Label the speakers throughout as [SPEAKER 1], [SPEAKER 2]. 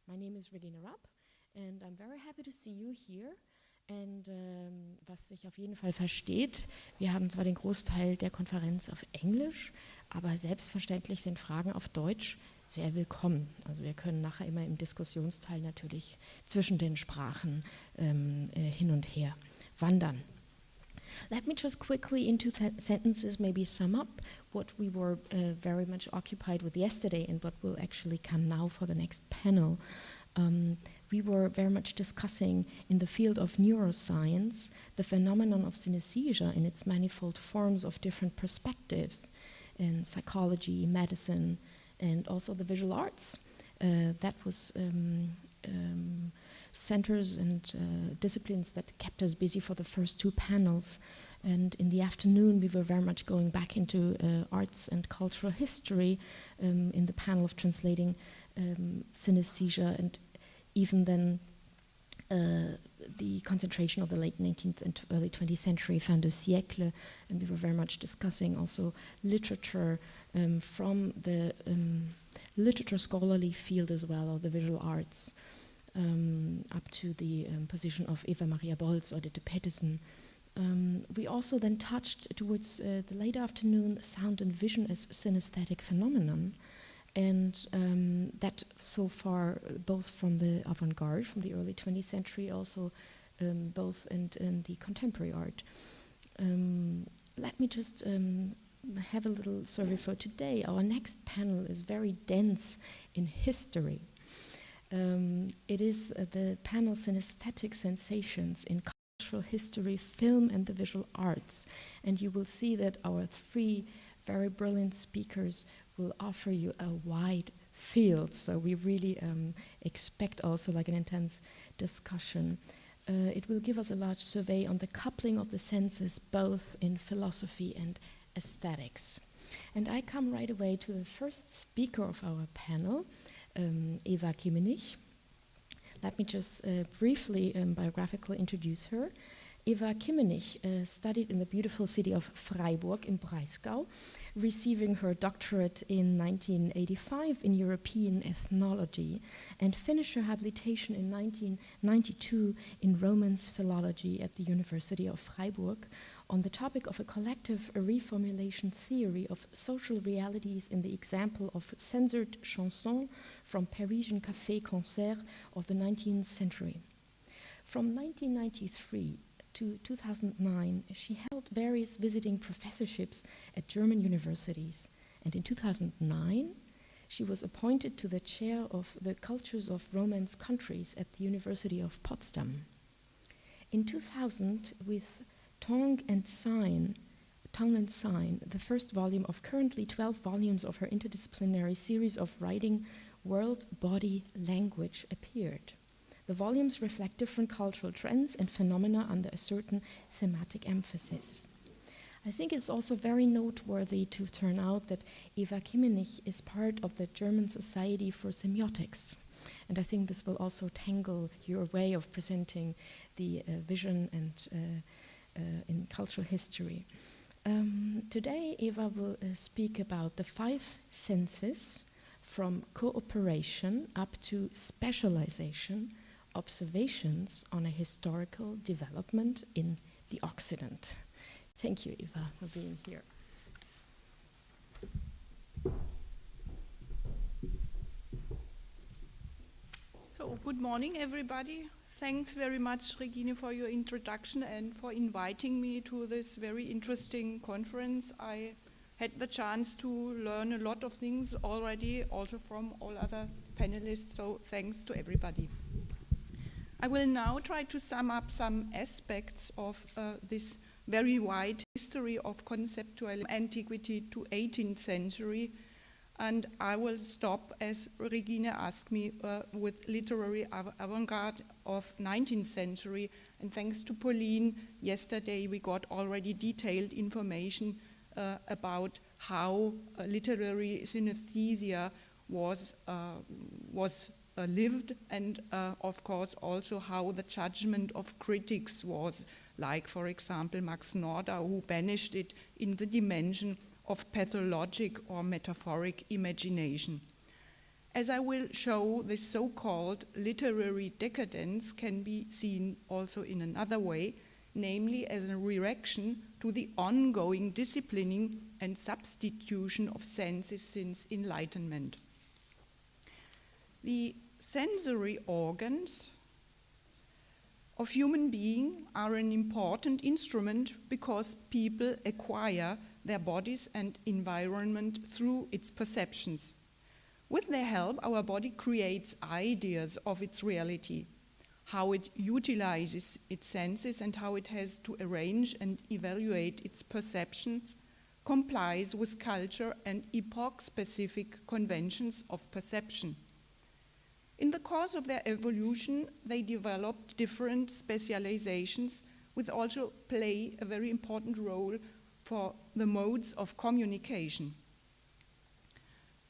[SPEAKER 1] My name is Regina Rapp and I'm very happy to see you here. Und was sich auf jeden Fall versteht, wir haben zwar den Großteil der Konferenz auf Englisch, aber selbstverständlich sind Fragen auf Deutsch sehr willkommen. Also wir können nachher immer im Diskussionsteil natürlich zwischen den Sprachen hin und her wandern. Let me just quickly in 2 sentences maybe sum up what we were very much occupied with yesterday and what will actually come now for the next panel. We were very much discussing in the field of neuroscience the phenomenon of synesthesia in its manifold forms of different perspectives in psychology, medicine, and also the visual arts. That was centers and disciplines that kept us busy for the first 2 panels. And in the afternoon, we were very much going back into arts and cultural history in the panel of translating synesthesia, and even then the concentration of the late 19th and early 20th century fin de siècle, and we were very much discussing also literature from the literature scholarly field as well, or the visual arts, up to the position of Eva Maria Bolz or Ditte Petersen. We also then touched towards the late afternoon sound and vision as synesthetic phenomenon, and that so far both from the avant-garde, from the early 20th century, also both in the contemporary art. Let me just have a little survey for today. Our next panel is very dense in history. It is the panel Synesthetic Sensations in Cultural History, Film and the Visual Arts. And you will see that our 3 very brilliant speakers will offer you a wide field. So we really expect also like an intense discussion. It will give us a large survey on the coupling of the senses both in philosophy and aesthetics. And I come right away to the first speaker of our panel, Eva Kimminich. Let me just briefly biographically introduce her. Eva Kimminich studied in the beautiful city of Freiburg in Breisgau, receiving her doctorate in 1985 in European ethnology, and finished her habilitation in 1992 in Romance philology at the University of Freiburg on the topic of a collective reformulation theory of social realities in the example of censored chansons from Parisian café concerts of the 19th century. From 1993 to 2009, she held various visiting professorships at German universities, and in 2009, she was appointed to the chair of the Cultures of Romance Countries at the University of Potsdam. In 2000, with Tongue and Sign, the first volume of currently 12 volumes of her interdisciplinary series of writing, World, Body, Language, appeared. The volumes reflect different cultural trends and phenomena under a certain thematic emphasis. I think it's also very noteworthy to turn out that Eva Kimminich is part of the German Society for Semiotics. And I think this will also tangle your way of presenting the vision and in cultural history. Today, Eva will speak about the 5 senses, from cooperation up to specialization, observations on a historical development in the Occident. Thank you, Eva, for being here.
[SPEAKER 2] So, good morning, everybody. Thanks very much, Regine, for your introduction and for inviting me to this very interesting conference. I had the chance to learn a lot of things already, also from all other panelists, so thanks to everybody. I will now try to sum up some aspects of this very wide history of conceptual antiquity to 18th century, and I will stop, as Regine asked me, with literary avant-garde of 19th century, and thanks to Pauline, yesterday we got already detailed information about how literary synesthesia was lived, and of course also how the judgment of critics was, like for example Max Nordau, who banished it in the dimension of pathologic or metaphoric imagination. As I will show, this so-called literary decadence can be seen also in another way, namely as a reaction to the ongoing disciplining and substitution of senses since Enlightenment. The sensory organs of human being are an important instrument because people acquire their bodies and environment through its perceptions. With their help, our body creates ideas of its reality, how it utilizes its senses and how it has to arrange and evaluate its perceptions, complies with culture and epoch-specific conventions of perception. In the course of their evolution, they developed different specializations, which also play a very important role for the modes of communication.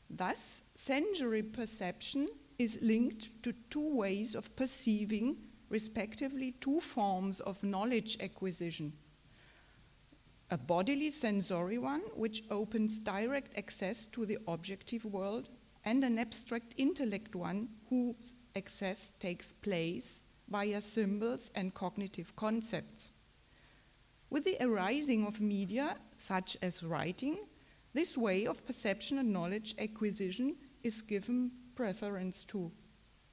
[SPEAKER 2] Thus, sensory perception is linked to two ways of perceiving, respectively two forms of knowledge acquisition. A bodily sensory one, which opens direct access to the objective world, and an abstract intellect one, whose access takes place via symbols and cognitive concepts. With the arising of media, such as writing, this way of perception and knowledge acquisition is given preference to.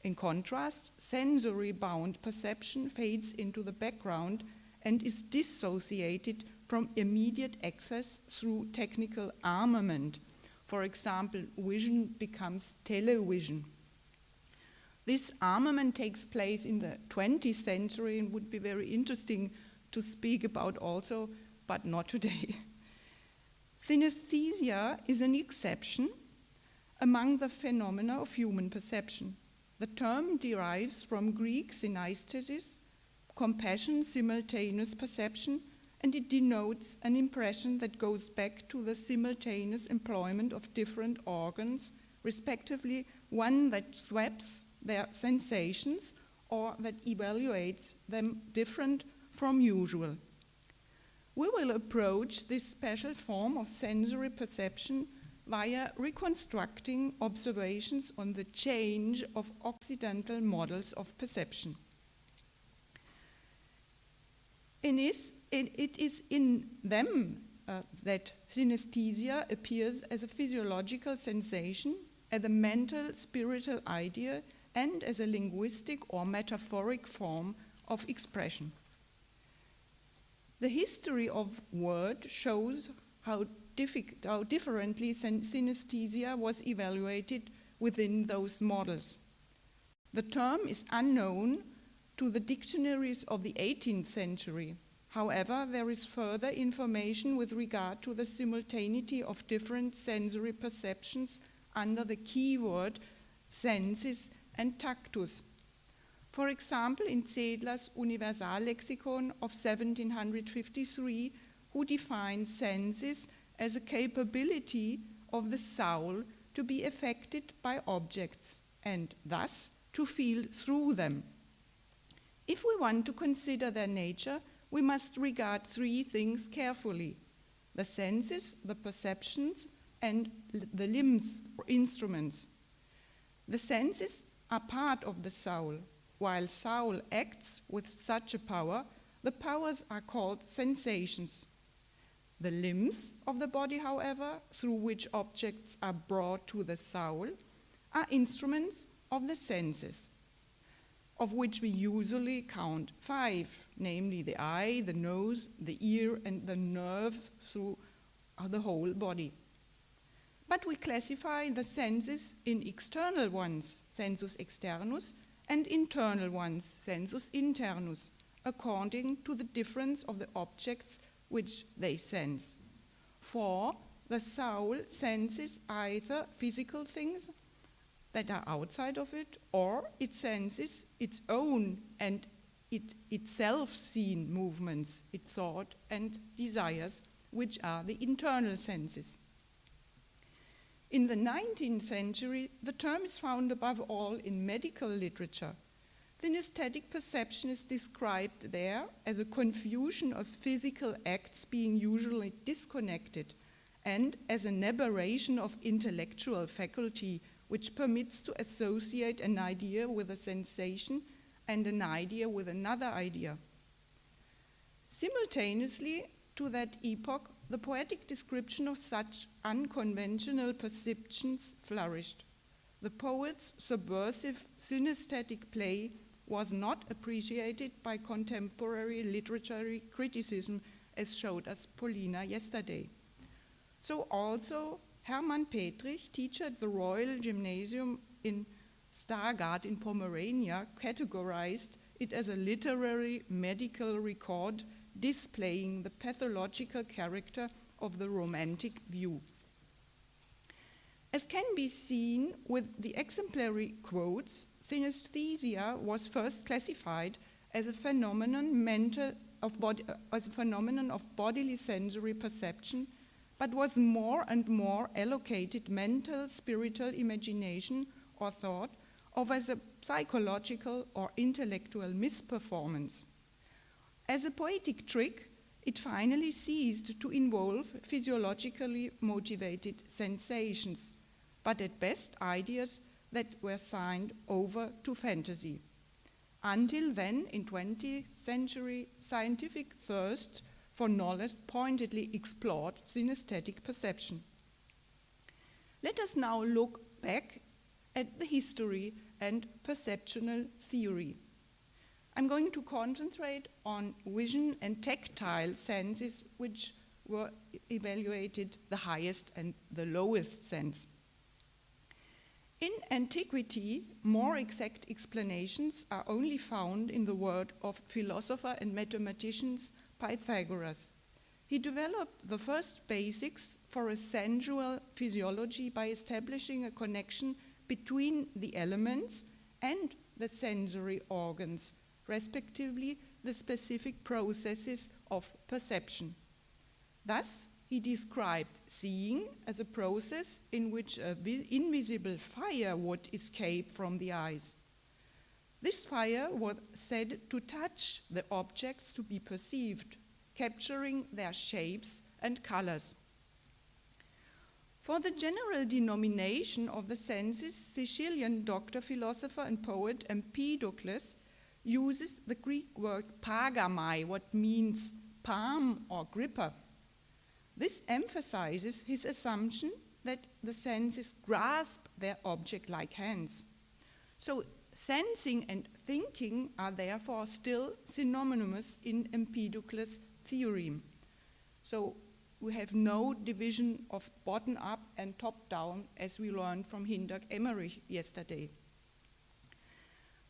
[SPEAKER 2] In contrast, sensory-bound perception fades into the background and is dissociated from immediate access through technical armament. For example, vision becomes television. This armament takes place in the 20th century and would be very interesting to speak about also, but not today. Synaesthesia is an exception among the phenomena of human perception. The term derives from Greek synaesthesis, compassion, simultaneous perception, and it denotes an impression that goes back to the simultaneous employment of different organs, respectively one that swaps their sensations or that evaluates them different from usual. We will approach this special form of sensory perception via reconstructing observations on the change of Occidental models of perception. It is in them that synaesthesia appears as a physiological sensation, as a mental, spiritual idea, and as a linguistic or metaphoric form of expression. The history of word shows how differently synaesthesia was evaluated within those models. The term is unknown to the dictionaries of the 18th century. However, there is further information with regard to the simultaneity of different sensory perceptions under the keyword sensis and tactus. For example, in Zedler's Universallexikon of 1753, who defines senses as a capability of the soul to be affected by objects and thus to feel through them. If we want to consider their nature, we must regard three things carefully: the senses, the perceptions, and the limbs or instruments. The senses are part of the soul. While soul acts with such a power, the powers are called sensations. The limbs of the body, however, through which objects are brought to the soul, are instruments of the senses, of which we usually count 5, namely the eye, the nose, the ear, and the nerves through the whole body. But we classify the senses in external ones, sensus externus, and internal ones, sensus internus, according to the difference of the objects which they sense. For the soul senses either physical things that are outside of it, or it senses its own and itself seen movements, its thought and desires, which are the internal senses. In the 19th century, the term is found above all in medical literature. Synesthetic perception is described there as a confusion of physical acts being usually disconnected and as an aberration of intellectual faculty which permits to associate an idea with a sensation and an idea with another idea. Simultaneously to that epoch, the poetic description of such unconventional perceptions flourished. The poet's subversive synesthetic play was not appreciated by contemporary literary criticism, as showed us Paulina yesterday. So also Hermann Petrich, teacher at the Royal Gymnasium in Stargard in Pomerania, categorized it as a literary medical record displaying the pathological character of the romantic view. As can be seen with the exemplary quotes, synesthesia was first classified as a phenomenon of bodily sensory perception, but was more and more allocated mental, spiritual imagination or thought of as a psychological or intellectual misperformance. As a poetic trick, it finally ceased to involve physiologically motivated sensations, but at best ideas that were signed over to fantasy. Until then, in 20th century, scientific thirst for knowledge pointedly explored synesthetic perception. Let us now look back at the history and perceptional theory. I'm going to concentrate on vision and tactile senses, which were evaluated the highest and the lowest sense. In antiquity, more exact explanations are only found in the work of philosopher and mathematician Pythagoras. He developed the first basics for a sensual physiology by establishing a connection between the elements and the sensory organs, respectively the specific processes of perception. Thus, he described seeing as a process in which an invisible fire would escape from the eyes. This fire was said to touch the objects to be perceived, capturing their shapes and colors. For the general denomination of the senses, Sicilian doctor, philosopher, and poet Empedocles uses the Greek word pagamai, what means palm or gripper. This emphasizes his assumption that the senses grasp their object like hands. So sensing and thinking are therefore still synonymous in Empedocles' theorem. So we have no division of bottom-up and top-down, as we learned from Hindert Emmerich yesterday.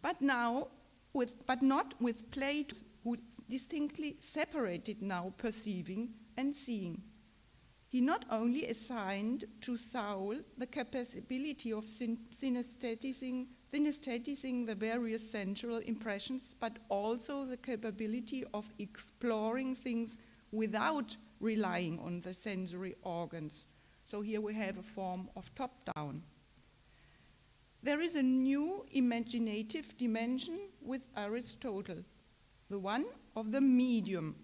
[SPEAKER 2] But not with Plato, who distinctly separated now perceiving and seeing. He not only assigned to soul the capability of synesthetising the various sensual impressions, but also the capability of exploring things without relying on the sensory organs. So here we have a form of top-down. There is a new imaginative dimension with Aristotle, the one of the medium.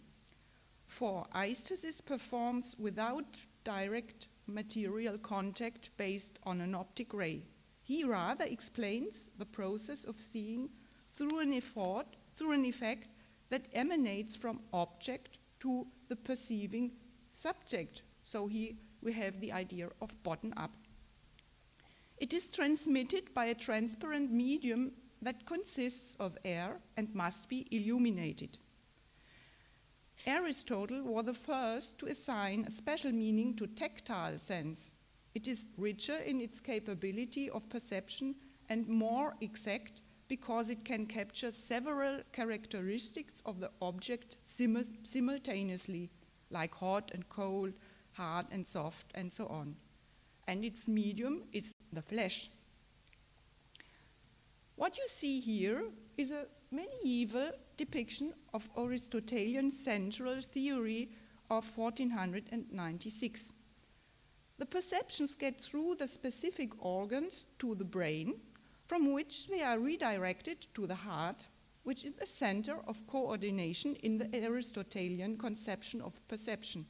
[SPEAKER 2] For aesthesis performs without direct material contact based on an optic ray. He rather explains the process of seeing through an effect that emanates from object to the perceiving subject. So we have the idea of bottom-up. It is transmitted by a transparent medium that consists of air and must be illuminated. Aristotle was the first to assign a special meaning to tactile sense. It is richer in its capability of perception and more exact because it can capture several characteristics of the object simultaneously, like hot and cold, hard and soft, and so on. And its medium is the flesh. What you see here is a medieval depiction of Aristotelian sensual theory of 1496. The perceptions get through the specific organs to the brain, from which they are redirected to the heart, which is the center of coordination in the Aristotelian conception of perception.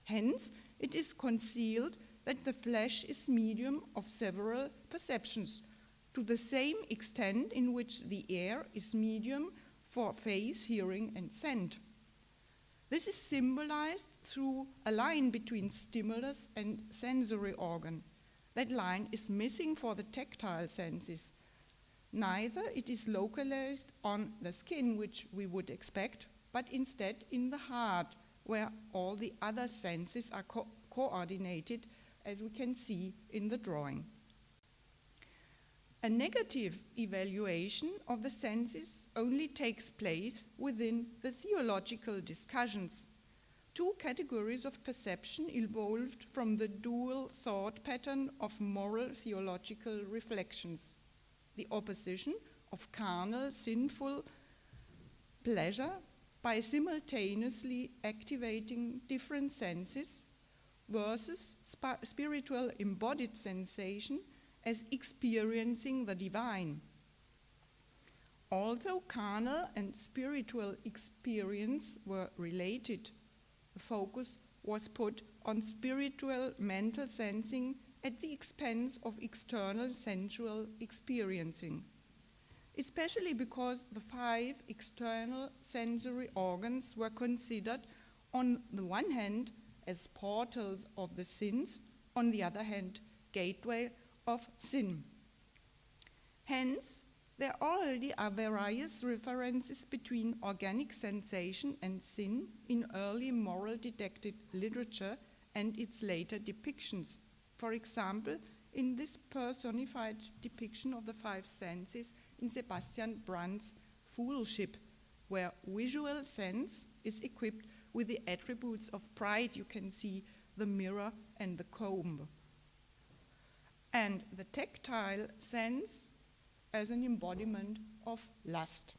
[SPEAKER 2] Hence, it is concealed that the flesh is medium of several perceptions, to the same extent in which the air is medium for face, hearing, and scent. This is symbolized through a line between stimulus and sensory organ. That line is missing for the tactile senses. Neither it is localized on the skin, which we would expect, but instead in the heart, where all the other senses are coordinated, as we can see in the drawing. A negative evaluation of the senses only takes place within the theological discussions. Two categories of perception evolved from the dual thought pattern of moral theological reflections: the opposition of carnal, sinful pleasure by simultaneously activating different senses versus spiritual embodied sensation as experiencing the divine. Although carnal and spiritual experience were related, the focus was put on spiritual mental sensing at the expense of external sensual experiencing, especially because the 5 external sensory organs were considered on the one hand as portals of the sins, on the other hand, gateway of sin. Hence, there already are various references between organic sensation and sin in early moral didactic literature and its later depictions. For example, in this personified depiction of the 5 senses in Sebastian Brant's Foolship, where visual sense is equipped with the attributes of pride. You can see the mirror and the comb. And the tactile sense as an embodiment of lust.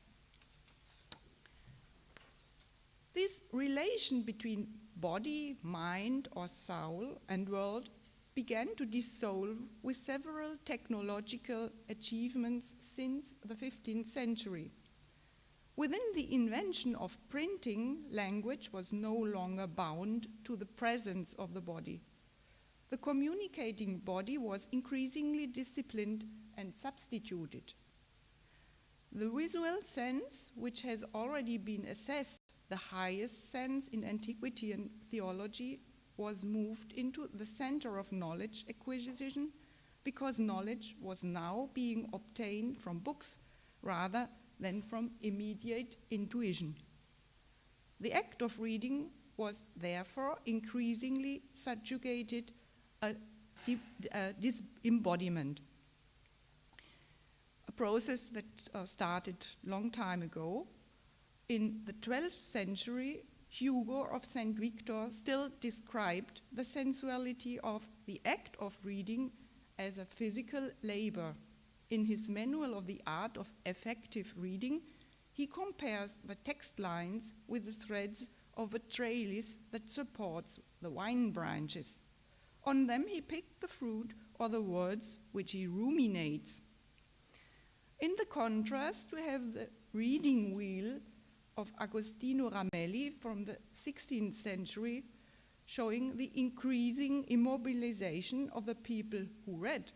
[SPEAKER 2] This relation between body, mind, or soul and world began to dissolve with several technological achievements since the 15th century. Within the invention of printing, language was no longer bound to the presence of the body. The communicating body was increasingly disciplined and substituted. The visual sense, which has already been assessed the highest sense in antiquity and theology, was moved into the center of knowledge acquisition because knowledge was now being obtained from books rather than from immediate intuition. The act of reading was therefore increasingly subjugated this embodiment, a process that started a long time ago. In the 12th century, Hugo of St. Victor still described the sensuality of the act of reading as a physical labor. In his Manual of the Art of Effective Reading, he compares the text lines with the threads of a trellis that supports the vine branches. On them he picked the fruit or the words which he ruminates. In the contrast, we have the reading wheel of Agostino Ramelli from the 16th century, showing the increasing immobilization of the people who read,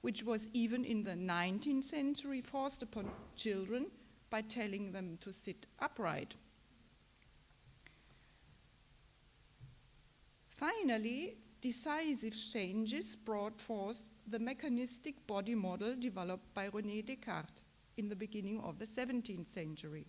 [SPEAKER 2] which was even in the 19th century forced upon children by telling them to sit upright. Finally, decisive changes brought forth the mechanistic body model developed by René Descartes in the beginning of the 17th century.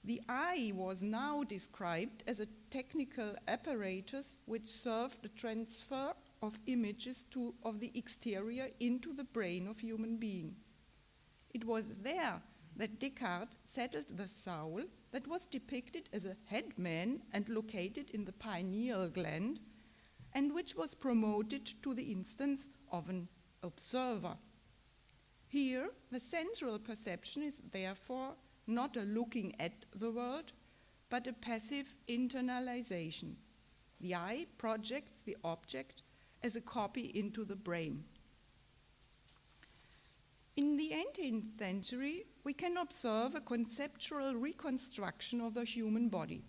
[SPEAKER 2] The eye was now described as a technical apparatus which served the transfer of images of the exterior into the brain of human being. It was there that Descartes settled the soul that was depicted as a headman and located in the pineal gland, and which was promoted to the instance of an observer. Here, the sensual perception is therefore not a looking at the world, but a passive internalization. The eye projects the object as a copy into the brain. In the 18th century, we can observe a conceptual reconstruction of the human body.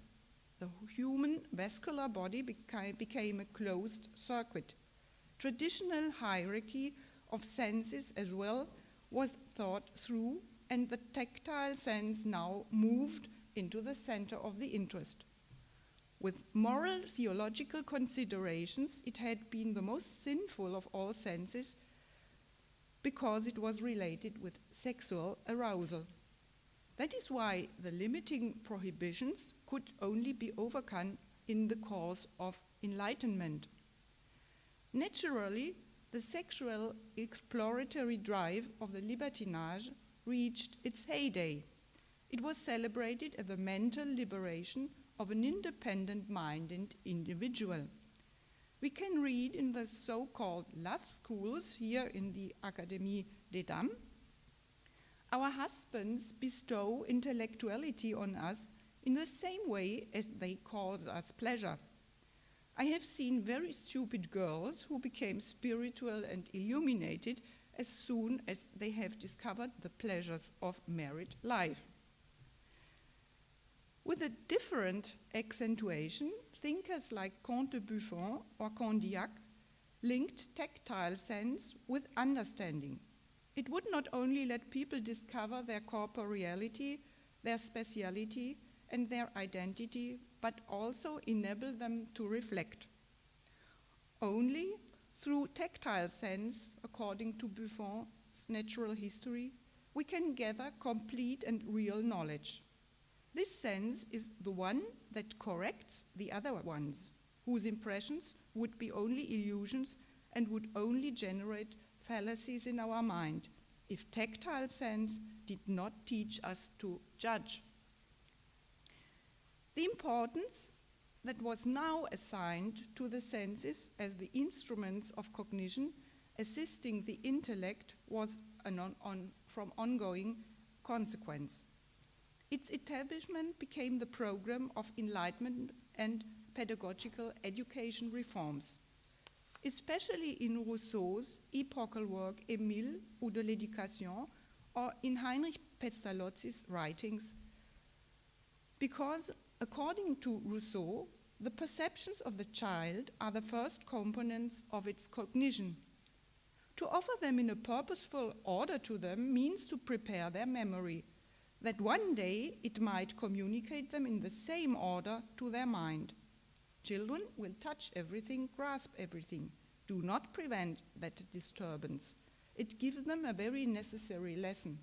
[SPEAKER 2] the human vascular body became a closed circuit. Traditional hierarchy of senses as well was thought through, and the tactile sense now moved into the center of the interest. With moral theological considerations, it had been the most sinful of all senses because it was related with sexual arousal. That is why the limiting prohibitions could only be overcome in the course of Enlightenment. Naturally, the sexual exploratory drive of the libertinage reached its heyday. It was celebrated as the mental liberation of an independent-minded individual. We can read in the so-called love schools here in the Académie des Dames, our husbands bestow intellectuality on us in the same way as they cause us pleasure. I have seen very stupid girls who became spiritual and illuminated as soon as they have discovered the pleasures of married life. With a different accentuation, thinkers like Comte de Buffon or Condillac linked tactile sense with understanding. It would not only let people discover their corporeality, their speciality, and their identity, but also enable them to reflect. Only through tactile sense, according to Buffon's natural history, we can gather complete and real knowledge. This sense is the one that corrects the other ones, whose impressions would be only illusions and would only generate fallacies in our mind if tactile sense did not teach us to judge. The importance that was now assigned to the senses as the instruments of cognition assisting the intellect was from ongoing consequence. Its establishment became the program of Enlightenment and pedagogical education reforms. Especially in Rousseau's epochal work Émile ou de l'éducation, or in Heinrich Pestalozzi's writings, because according to Rousseau, the perceptions of the child are the first components of its cognition. To offer them in a purposeful order to them means to prepare their memory, that one day it might communicate them in the same order to their mind. Children will touch everything, grasp everything. Do not prevent that disturbance. It gives them a very necessary lesson.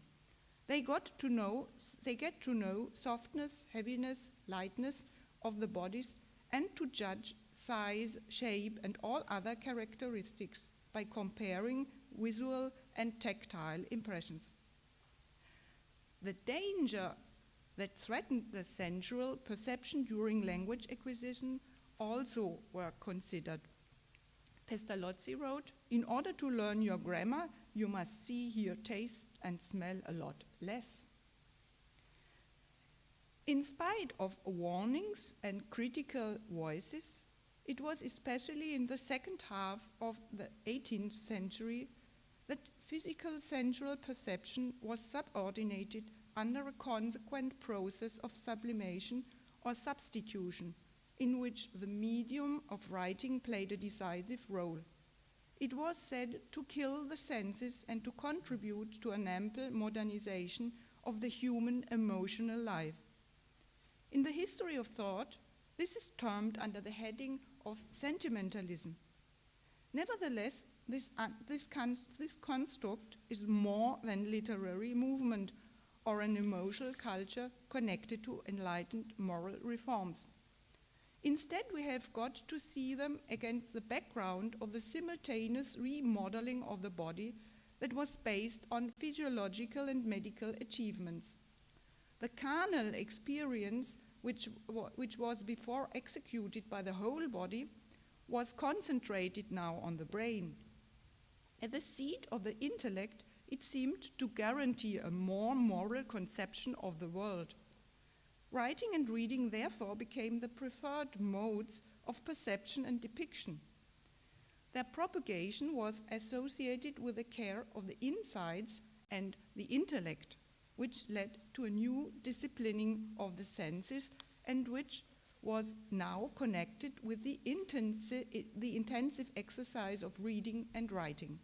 [SPEAKER 2] They get to know softness, heaviness, lightness of the bodies, and to judge size, shape, and all other characteristics by comparing visual and tactile impressions. The danger that threatened the sensual perception during language acquisition also were considered. Pestalozzi wrote, "In order to learn your grammar, you must see, hear, taste, and smell a lot less." In spite of warnings and critical voices, it was especially in the second half of the 18th century that physical sensual perception was subordinated under a consequent process of sublimation or substitution, in which the medium of writing played a decisive role. It was said to kill the senses and to contribute to an ample modernization of the human emotional life. In the history of thought, this is termed under the heading of sentimentalism. Nevertheless, this construct is more than literary movement or an emotional culture connected to enlightened moral reforms. Instead, we have got to see them against the background of the simultaneous remodeling of the body that was based on physiological and medical achievements. The carnal experience, which was before executed by the whole body, was concentrated now on the brain. At the seat of the intellect, it seemed to guarantee a more moral conception of the world. Writing and reading, therefore, became the preferred modes of perception and depiction. Their propagation was associated with the care of the insides and the intellect, which led to a new disciplining of the senses and which was now connected with the intensive exercise of reading and writing.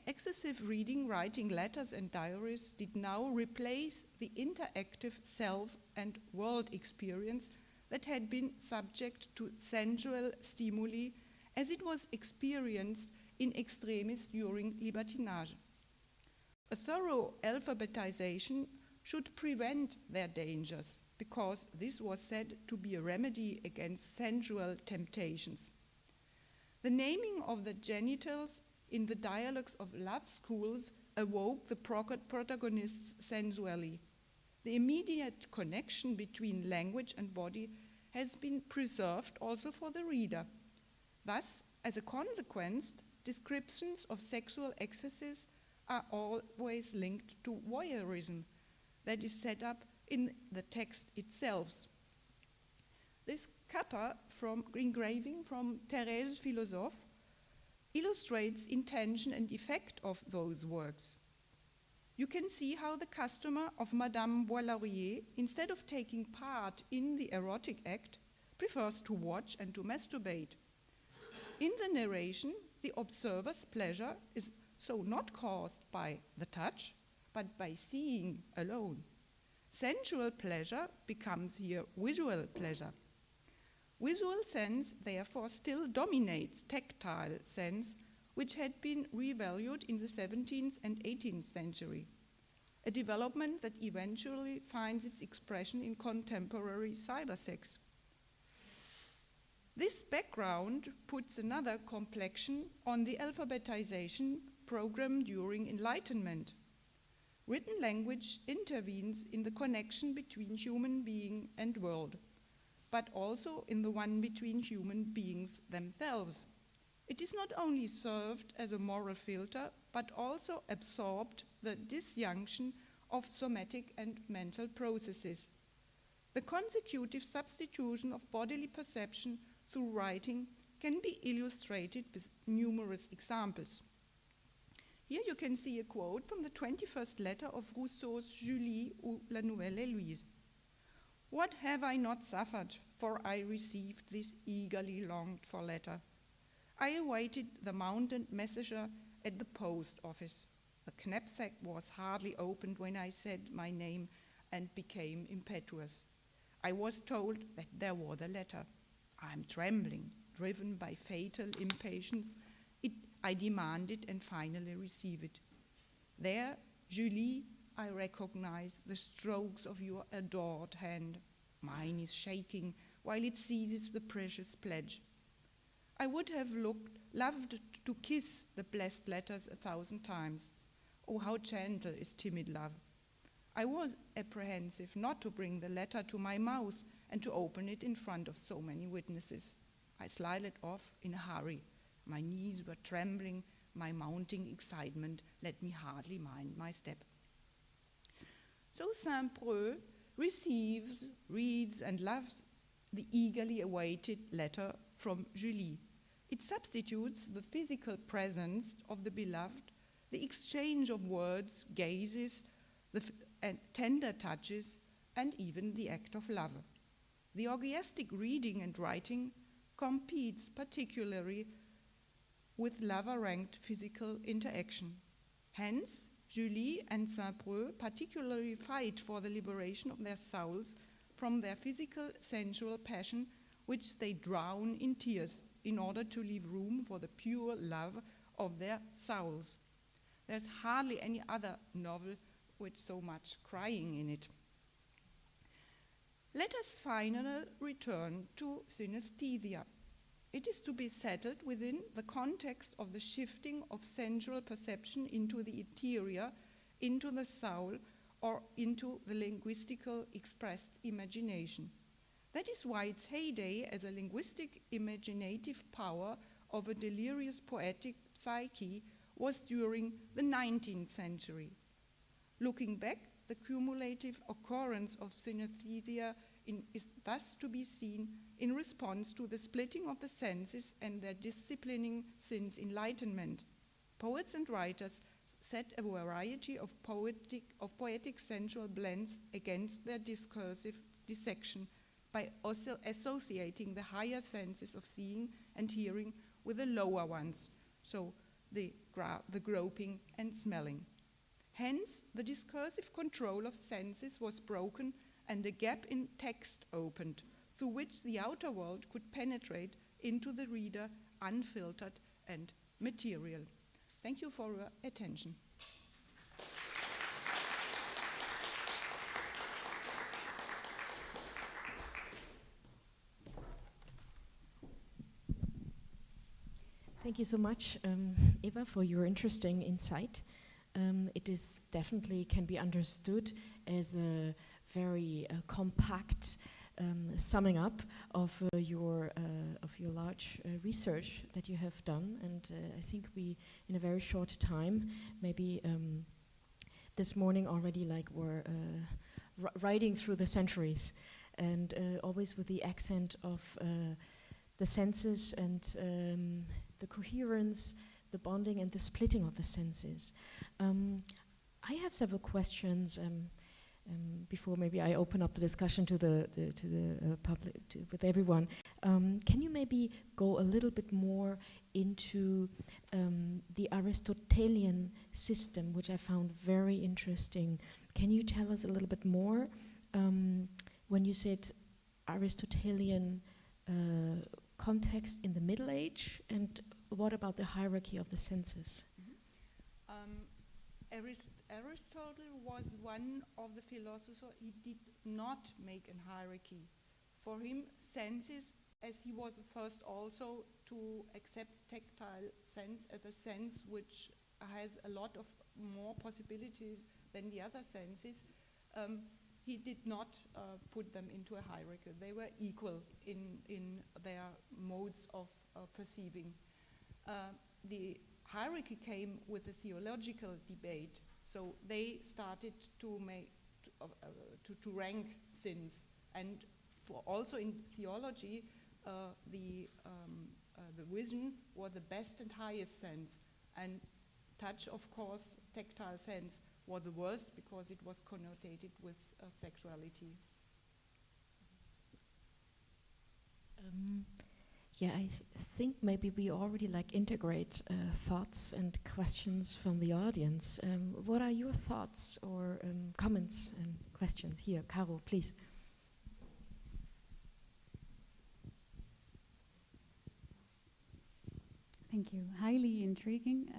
[SPEAKER 2] Excessive reading, writing letters and diaries did now replace the interactive self and world experience that had been subject to sensual stimuli as it was experienced in extremis during libertinage. A thorough alphabetization should prevent their dangers, because this was said to be a remedy against sensual temptations. The naming of the genitals in the dialogues of love schools awoke the protagonists sensually. The immediate connection between language and body has been preserved also for the reader. Thus, as a consequence, descriptions of sexual excesses are always linked to voyeurism that is set up in the text itself. This kappa from engraving from Thérèse Philosophe illustrates intention and effect of those works. You can see how the customer of Madame Bois-Laurier, instead of taking part in the erotic act, prefers to watch and to masturbate. In the narration, the observer's pleasure is so not caused by the touch, but by seeing alone. Sensual pleasure becomes here visual pleasure. Visual sense, therefore, still dominates tactile sense, which had been revalued in the 17th and 18th century, a development that eventually finds its expression in contemporary cybersex. This background puts another complexion on the alphabetization program during Enlightenment. Written language intervenes in the connection between human being and world, but also in the one between human beings themselves. It is not only served as a moral filter, but also absorbed the disjunction of somatic and mental processes. The consecutive substitution of bodily perception through writing can be illustrated with numerous examples. Here you can see a quote from the 21st letter of Rousseau's Julie ou la Nouvelle Héloïse. What have I not suffered, for I received this eagerly longed for letter? I awaited the mounted messenger at the post office. The knapsack was hardly opened when I said my name and became impetuous. I was told that there was a letter. I am trembling, driven by fatal impatience. I demand it and finally receive it. There, Julie, I recognize the strokes of your adored hand. Mine is shaking while it seizes the precious pledge. I would have loved to kiss the blessed letters 1,000 times. Oh, how gentle is timid love. I was apprehensive not to bring the letter to my mouth and to open it in front of so many witnesses. I slid off in a hurry. My knees were trembling, my mounting excitement let me hardly mind my step. So Saint-Preux receives, reads, and loves the eagerly awaited letter from Julie. It substitutes the physical presence of the beloved, the exchange of words, gazes, and tender touches, and even the act of love. The orgiastic reading and writing competes particularly with lover-ranked physical interaction. Hence, Julie and Saint-Preux particularly fight for the liberation of their souls from their physical sensual passion, which they drown in tears in order to leave room for the pure love of their souls. There's hardly any other novel with so much crying in it. Let us finally return to synesthesia. It is to be settled within the context of the shifting of sensual perception into the interior, into the soul, or into the linguistical expressed imagination. That is why its heyday as a linguistic imaginative power of a delirious poetic psyche was during the 19th century. Looking back, the cumulative occurrence of synesthesia is thus to be seen in response to the splitting of the senses and their disciplining since Enlightenment. Poets and writers set a variety of poetic sensual blends against their discursive dissection, by also associating the higher senses of seeing and hearing with the lower ones, so the groping and smelling. Hence, the discursive control of senses was broken and a gap in text opened, through which the outer world could penetrate into the reader unfiltered and material. Thank you for your attention.
[SPEAKER 1] Thank you so much, Eva, for your interesting insight. It is definitely can be understood as a very compact summing up of your large research that you have done, and I think we, in a very short time, maybe this morning already, like we're riding through the centuries, and always with the accent of the senses and the coherence, the bonding and the splitting of the senses. I have several questions before maybe I open up the discussion to the public, with everyone. Can you maybe go a little bit more into the Aristotelian system, which I found very interesting? Can you tell us a little bit more when you said Aristotelian context in the Middle Age, and what about the hierarchy of the senses?
[SPEAKER 2] Aristotle was one of the philosophers. He did not make a hierarchy. For him, senses, as he was the first also to accept tactile sense as a sense which has a lot of more possibilities than the other senses, he did not put them into a hierarchy. They were equal in their modes of perceiving. The hierarchy came with the theological debate, so they started to make to rank sins, and for also in theology, the vision was the best and highest sense, and touch, of course, tactile sense, was the worst because it was connotated with sexuality.
[SPEAKER 1] Yeah, I think maybe we already integrate thoughts and questions from the audience. What are your thoughts or comments and questions? Here, Caro, please.
[SPEAKER 3] Thank you. Highly intriguing.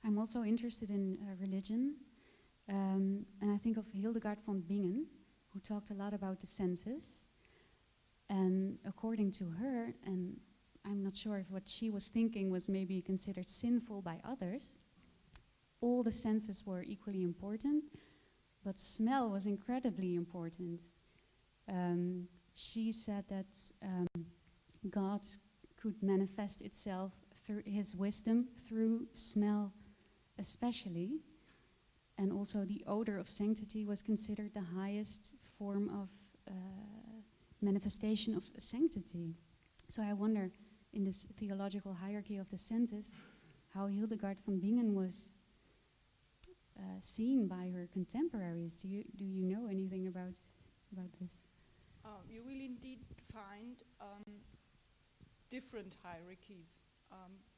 [SPEAKER 3] I'm also interested in religion, and I think of Hildegard von Bingen, who talked a lot about the senses. And according to her, and I'm not sure if what she was thinking was maybe considered sinful by others, all the senses were equally important, but smell was incredibly important. She said that God could manifest itself through his wisdom, through smell especially, and also the odor of sanctity was considered the highest form of manifestation of sanctity. So I wonder, in this theological hierarchy of the senses, how Hildegard von Bingen was seen by her contemporaries. Do you know anything about this?
[SPEAKER 2] You will indeed find different hierarchies,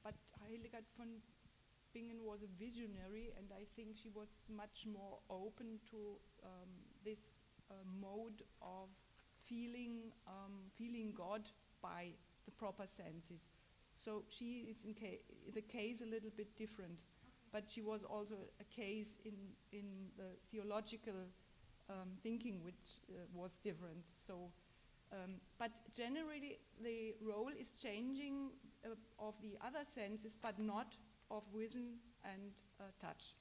[SPEAKER 2] but Hildegard von Bingen was a visionary, and I think she was much more open to this mode of feeling God by the proper senses. So she is the case a little bit different, but she was also a case in the theological thinking which was different. So, but generally the role is changing of the other senses, but not of vision and touch.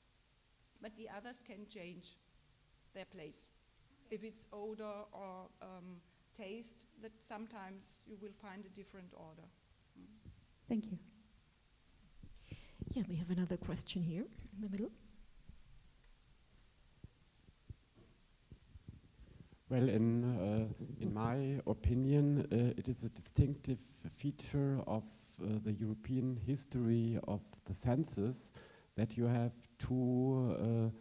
[SPEAKER 2] But the others can change their place. If it's odor or taste, that sometimes you will find a different order.
[SPEAKER 3] Thank you.
[SPEAKER 1] Yeah, we have another question here in the middle.
[SPEAKER 4] Well, in my opinion, it is a distinctive feature of the European history of the senses that you have two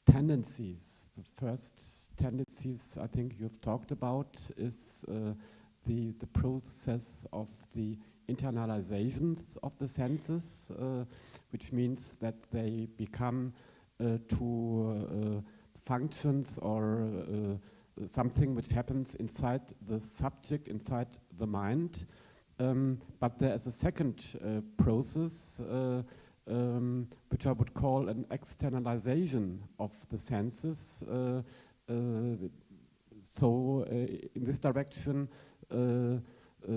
[SPEAKER 4] tendencies. The first tendencies I think you've talked about is the process of the internalizations of the senses, which means that they become to functions or something which happens inside the subject, inside the mind. But there is a second process which I would call an externalization of the senses. So in this direction,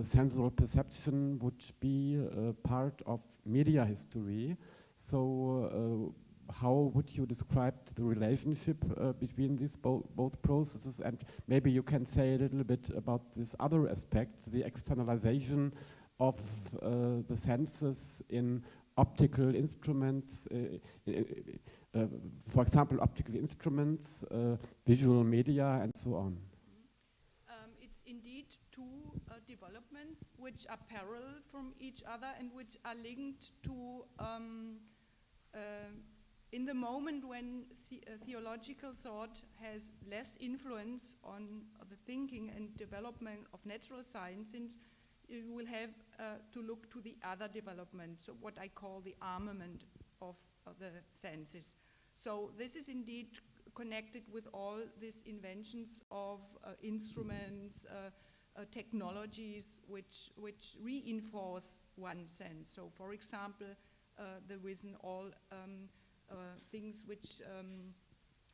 [SPEAKER 4] sensual perception would be part of media history. So how would you describe the relationship between these both processes? And maybe you can say a little bit about this other aspect, the externalization of the senses in optical instruments, for example, optical instruments, visual media, and so on.
[SPEAKER 2] It's indeed two developments which are parallel from each other and which are linked to in the moment when theological thought has less influence on the thinking and development of natural sciences, you will have to look to the other development, so what I call the armament of the senses. So this is indeed connected with all these inventions of instruments, technologies which reinforce one sense. So for example, the vision, all things which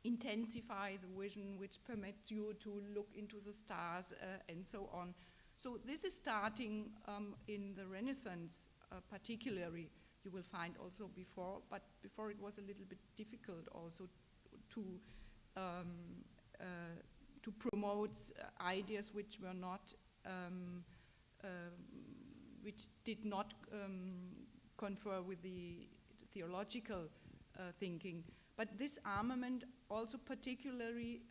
[SPEAKER 2] intensify the vision, which permit you to look into the stars and so on. So this is starting in the Renaissance particularly. You will find also before, but before it was a little bit difficult also to promote ideas which were not, which did not confer with the theological thinking. But this armament also particularly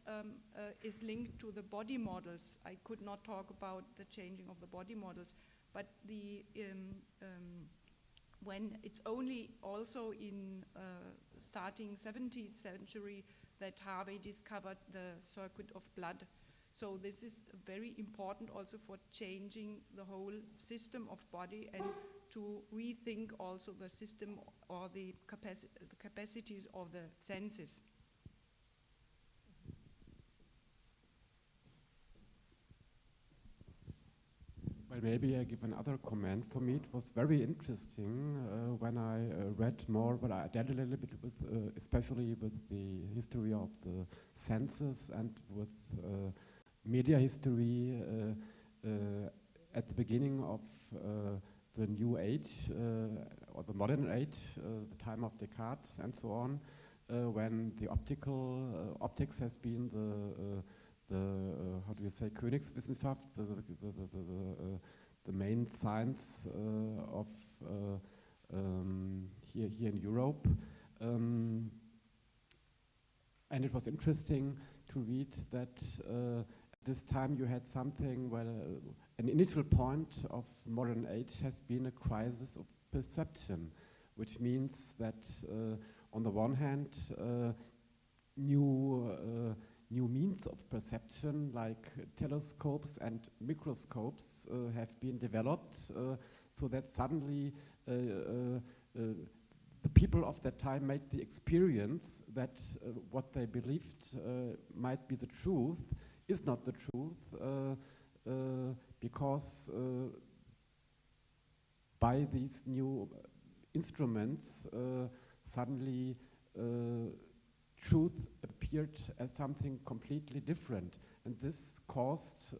[SPEAKER 2] is linked to the body models. I could not talk about the changing of the body models, but the when it's only also in starting 17th century that Harvey discovered the circuit of blood. So this is very important also for changing the whole system of body and to rethink also the system or the capacities of the senses.
[SPEAKER 4] Well, maybe I give another comment. For me, it was very interesting when I read more, but I did a little bit with, especially with the history of the senses and with media history at the beginning of the new age or the modern age, the time of Descartes and so on, when the optics has been the how do you say, Königswissenschaft, the main science of here in Europe. And it was interesting to read that at this time you had something, well, an initial point of modern age has been a crisis of perception, which means that on the one hand, new means of perception like telescopes and microscopes have been developed so that suddenly the people of that time made the experience that what they believed might be the truth is not the truth because by these new instruments suddenly truth appeared as something completely different, and this caused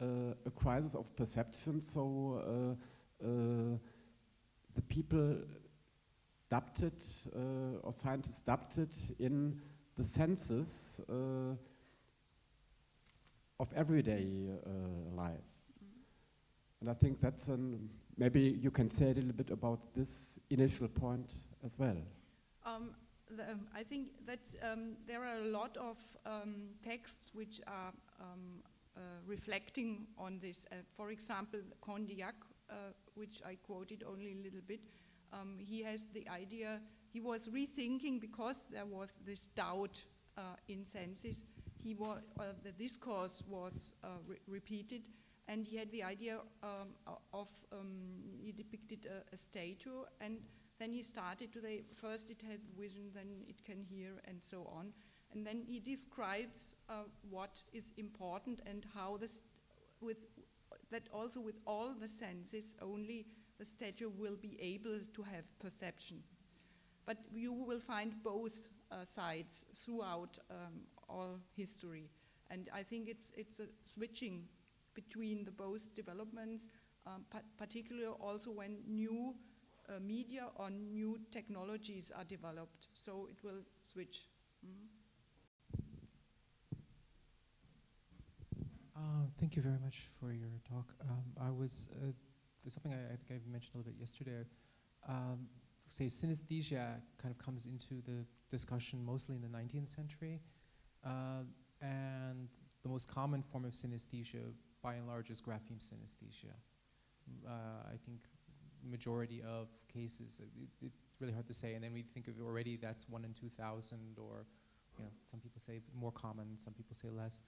[SPEAKER 4] a crisis of perception. So the people adapted, or scientists adapted in the senses of everyday life. And I think that's maybe you can say a little bit about this initial point as well.
[SPEAKER 2] I think that there are a lot of texts which are reflecting on this. For example, Condillac, which I quoted only a little bit, he has the idea, he was rethinking, because there was this doubt in senses. The discourse was repeated, and he had the idea he depicted a statue, and then he started to say, first it had vision, then it can hear, and so on. And then he describes what is important and how that also with all the senses, only the statue will be able to have perception. But you will find both sides throughout all history. And I think it's a switching between the both developments, particularly also when new media or new technologies are developed. So it will switch.
[SPEAKER 5] Thank you very much for your talk. There's something I think I mentioned a little bit yesterday. Say synesthesia kind of comes into the discussion mostly in the 19th century, and the most common form of synesthesia, by and large, is grapheme synesthesia. I think majority of cases, it's really hard to say, and then we think of already that's 1 in 2,000, or some people say more common, some people say less.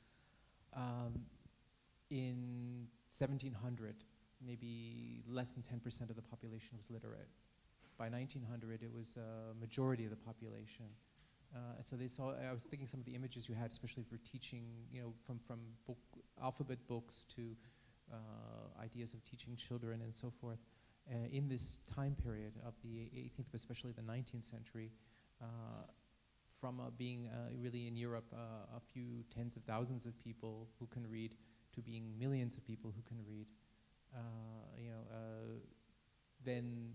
[SPEAKER 5] In 1700, maybe less than 10% of the population was literate. By 1900, it was a majority of the population. So they saw, I was thinking some of the images you had, especially for teaching, from alphabet books to ideas of teaching children and so forth. In this time period of the 18th, but especially the 19th century, from being really in Europe a few tens of thousands of people who can read to being millions of people who can read, then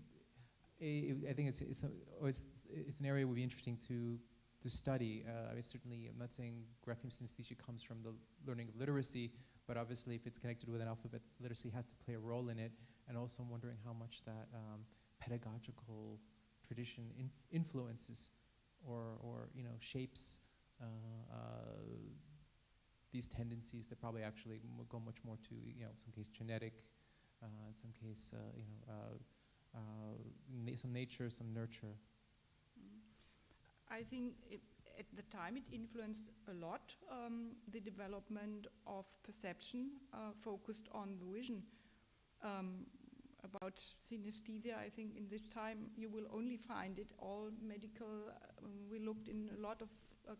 [SPEAKER 5] I think it's an area that would be interesting to study. Certainly, I'm not saying grapheme synesthesia comes from the learning of literacy, but obviously if it's connected with an alphabet, literacy has to play a role in it. And also I'm wondering how much that pedagogical tradition influences or shapes these tendencies that probably actually go much more to, in some case genetic, in some case, some nature, some nurture.
[SPEAKER 2] I think at the time it influenced a lot the development of perception focused on the vision. About synesthesia, I think in this time you will only find it all medical. We looked in a lot of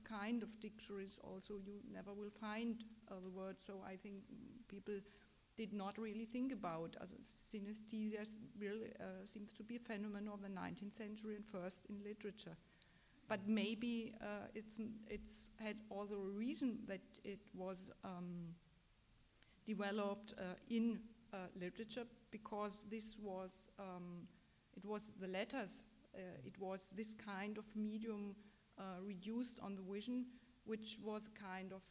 [SPEAKER 2] kind of dictionaries also. You never will find the word. So I think people did not really think about synesthesia. Really seems to be a phenomenon of the 19th century and first in literature. But maybe it's had all the reason that it was developed in literature, because this was it was the letters. It was this kind of medium reduced on the vision, which was kind of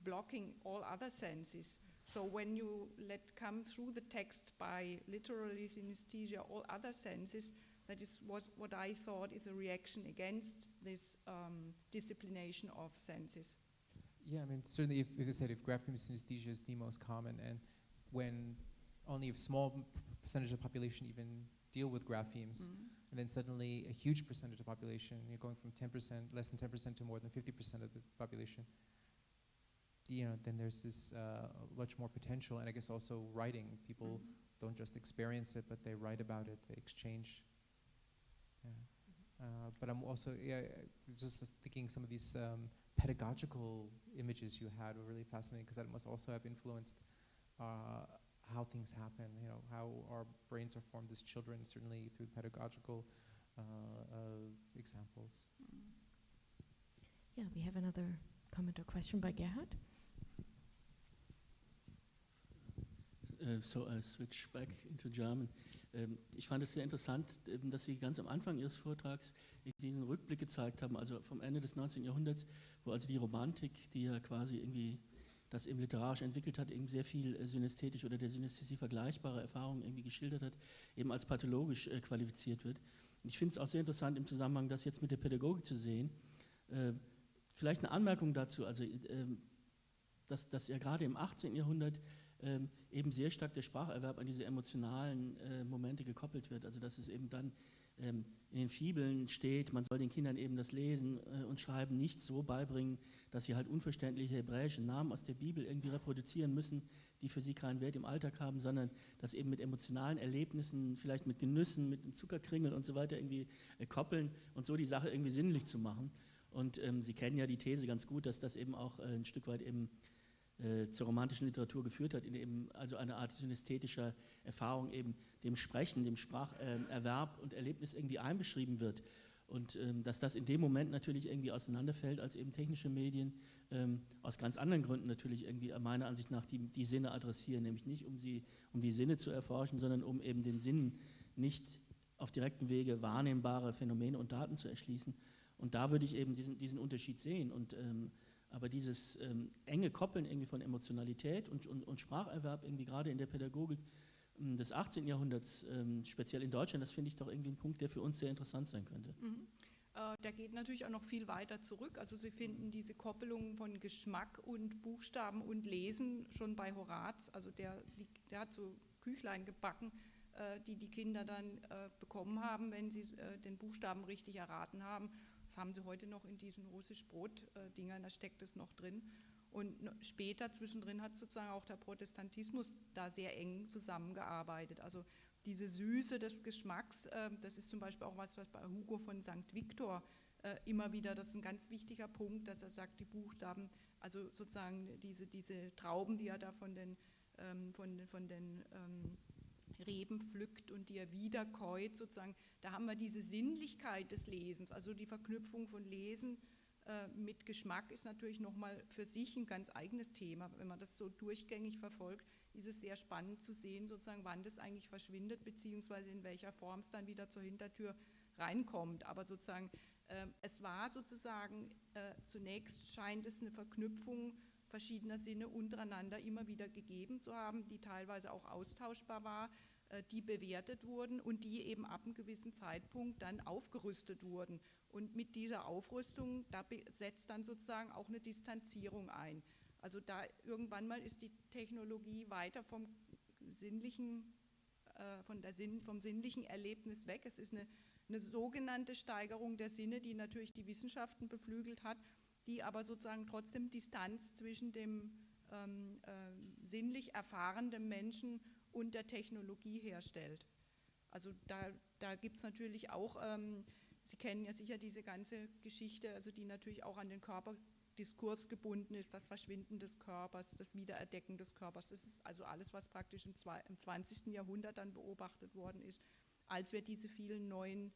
[SPEAKER 2] blocking all other senses. So when you let come through the text by literally synesthesia, all other senses, that was what I thought is a reaction against this disciplination of senses.
[SPEAKER 5] Yeah, I mean, certainly if you said if grapheme synesthesia is the most common, and when only a small percentage of the population even deal with graphemes, and then suddenly a huge percentage of the population, you're going from 10%, less than 10% to more than 50% of the population, then there's this much more potential. And I guess also writing, people don't just experience it, but they write about it, they exchange. Yeah. But I'm also just thinking some of these pedagogical images you had were really fascinating, because that must also have influenced how things happen, how our brains are formed as children, certainly through pedagogical examples.
[SPEAKER 1] Yeah, we have another comment or question by Gerhard.
[SPEAKER 6] So I'll switch back into German. Ich fand es sehr interessant, dass Sie ganz am Anfang Ihres Vortrags diesen Rückblick gezeigt haben, also vom Ende des 19. Jahrhunderts, wo also die Romantik, die ja quasi irgendwie das eben literarisch entwickelt hat, eben sehr viel synästhetisch oder der Synästhesie vergleichbare Erfahrungen irgendwie geschildert hat, eben als pathologisch qualifiziert wird. Und ich finde es auch sehr interessant im Zusammenhang, das jetzt mit der Pädagogik zu sehen. Vielleicht eine Anmerkung dazu, also dass ja gerade im 18. Jahrhundert eben sehr stark der Spracherwerb an diese emotionalen Momente gekoppelt wird, also dass es eben dann in den Fibeln steht, man soll den Kindern eben das Lesen und Schreiben nicht so beibringen, dass sie halt unverständliche hebräische Namen aus der Bibel irgendwie reproduzieren müssen, die für sie keinen Wert im Alltag haben, sondern das eben mit emotionalen Erlebnissen, vielleicht mit Genüssen, mit dem Zuckerkringel und so weiter irgendwie koppeln und so die Sache irgendwie sinnlich zu machen. Und Sie kennen ja die These ganz gut, dass das eben auch ein Stück weit eben zur romantischen Literatur geführt hat, in eben also eine Art synästhetischer Erfahrung eben dem Sprechen, dem Spracherwerb und Erlebnis irgendwie einbeschrieben wird. Und dass das in dem Moment natürlich irgendwie auseinanderfällt als eben technische Medien, aus ganz anderen Gründen natürlich irgendwie meiner Ansicht nach die Sinne adressieren, nämlich nicht um die Sinne zu erforschen, sondern um eben den Sinnen nicht auf direktem Wege wahrnehmbare Phänomene und Daten zu erschließen. Und da würde ich eben diesen Unterschied sehen. Und aber dieses enge Koppeln irgendwie von Emotionalität und Spracherwerb irgendwie gerade in der Pädagogik des 18. Jahrhunderts, speziell in Deutschland, das finde ich doch irgendwie ein Punkt, der für uns sehr interessant sein könnte.
[SPEAKER 2] Mhm. Der geht natürlich auch noch viel weiter zurück. Also Sie finden diese Koppelung von Geschmack und Buchstaben und Lesen schon bei Horaz. Also der hat so Küchlein gebacken, die Kinder dann bekommen haben, wenn sie den Buchstaben richtig erraten haben. Das haben sie heute noch in diesen Russisch-Brot-Dingern, da steckt es noch drin. Und später zwischendrin hat sozusagen auch der Protestantismus da sehr eng zusammengearbeitet. Also diese Süße des Geschmacks, das ist zum Beispiel auch was bei Hugo von St. Victor immer wieder, das ist ein ganz wichtiger Punkt, dass er sagt, die Buchstaben, also sozusagen diese Trauben, die er da von den Reben pflückt und die er wiederkäut, sozusagen, da haben wir diese Sinnlichkeit des Lesens, also die Verknüpfung von Lesen mit Geschmack ist natürlich nochmal für sich ein ganz eigenes Thema. Wenn man das so durchgängig verfolgt, ist es sehr spannend zu sehen, sozusagen, wann das eigentlich verschwindet, beziehungsweise in welcher Form es dann wieder zur Hintertür reinkommt. Aber sozusagen, es war sozusagen, zunächst scheint es eine Verknüpfung verschiedener Sinne untereinander immer wieder gegeben zu haben, die teilweise auch austauschbar war, die bewertet wurden und die eben ab einem gewissen Zeitpunkt dann aufgerüstet wurden. Und mit dieser Aufrüstung, da setzt dann sozusagen auch eine Distanzierung ein. Also da irgendwann mal ist die Technologie weiter vom sinnlichen Erlebnis weg. Es ist eine sogenannte Steigerung der Sinne, die natürlich die Wissenschaften beflügelt hat, die aber sozusagen trotzdem Distanz zwischen dem sinnlich erfahrenden Menschen und der Technologie herstellt. Also da gibt es natürlich auch, Sie kennen ja sicher diese ganze Geschichte, also die natürlich auch an den Körperdiskurs gebunden ist, das Verschwinden des Körpers, das Wiedererdecken des Körpers. Das ist also alles, was praktisch im 20. Jahrhundert dann beobachtet worden ist, als wir diese vielen neuen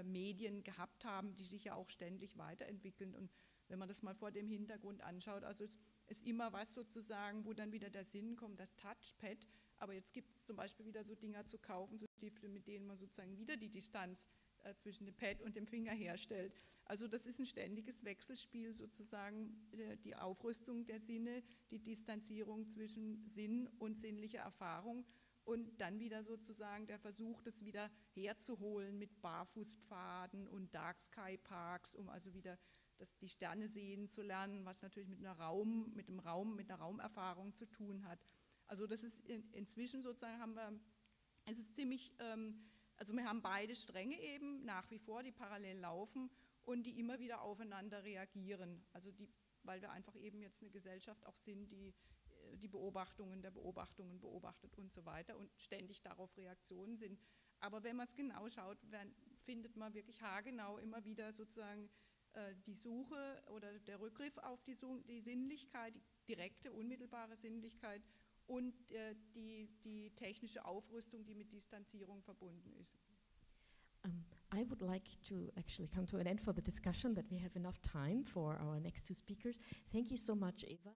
[SPEAKER 2] Medien gehabt haben, die sich ja auch ständig weiterentwickeln. Und wenn man das mal vor dem Hintergrund anschaut, also es ist immer was sozusagen, wo dann wieder der Sinn kommt, das Touchpad, aber jetzt gibt es zum Beispiel wieder so Dinger zu kaufen, so Stifte, mit denen man sozusagen wieder die Distanz zwischen dem Pad und dem Finger herstellt. Also das ist ein ständiges Wechselspiel sozusagen, die Aufrüstung der Sinne, die Distanzierung zwischen Sinn und sinnlicher Erfahrung und dann wieder sozusagen der Versuch, das wieder herzuholen mit Barfußpfaden und Dark Sky Parks, um also wieder die Sterne sehen zu lernen, was natürlich mit einer Raumerfahrung zu tun hat. Also das ist inzwischen sozusagen es ist ziemlich, also wir haben beide Stränge eben nach wie vor, die parallel laufen und die immer wieder aufeinander reagieren. Also weil wir einfach eben jetzt eine Gesellschaft auch sind, die die Beobachtungen der Beobachtungen beobachtet und so weiter und ständig darauf Reaktionen sind. Aber wenn man es genau schaut, findet man wirklich haargenau immer wieder sozusagen die Suche oder der Rückgriff auf die Sinnlichkeit, die direkte, unmittelbare Sinnlichkeit und die technische Aufrüstung, die mit Distanzierung verbunden ist.
[SPEAKER 1] I would like to actually come to an end for the discussion, that we have enough time for our next two speakers. Thank you so much, Eva.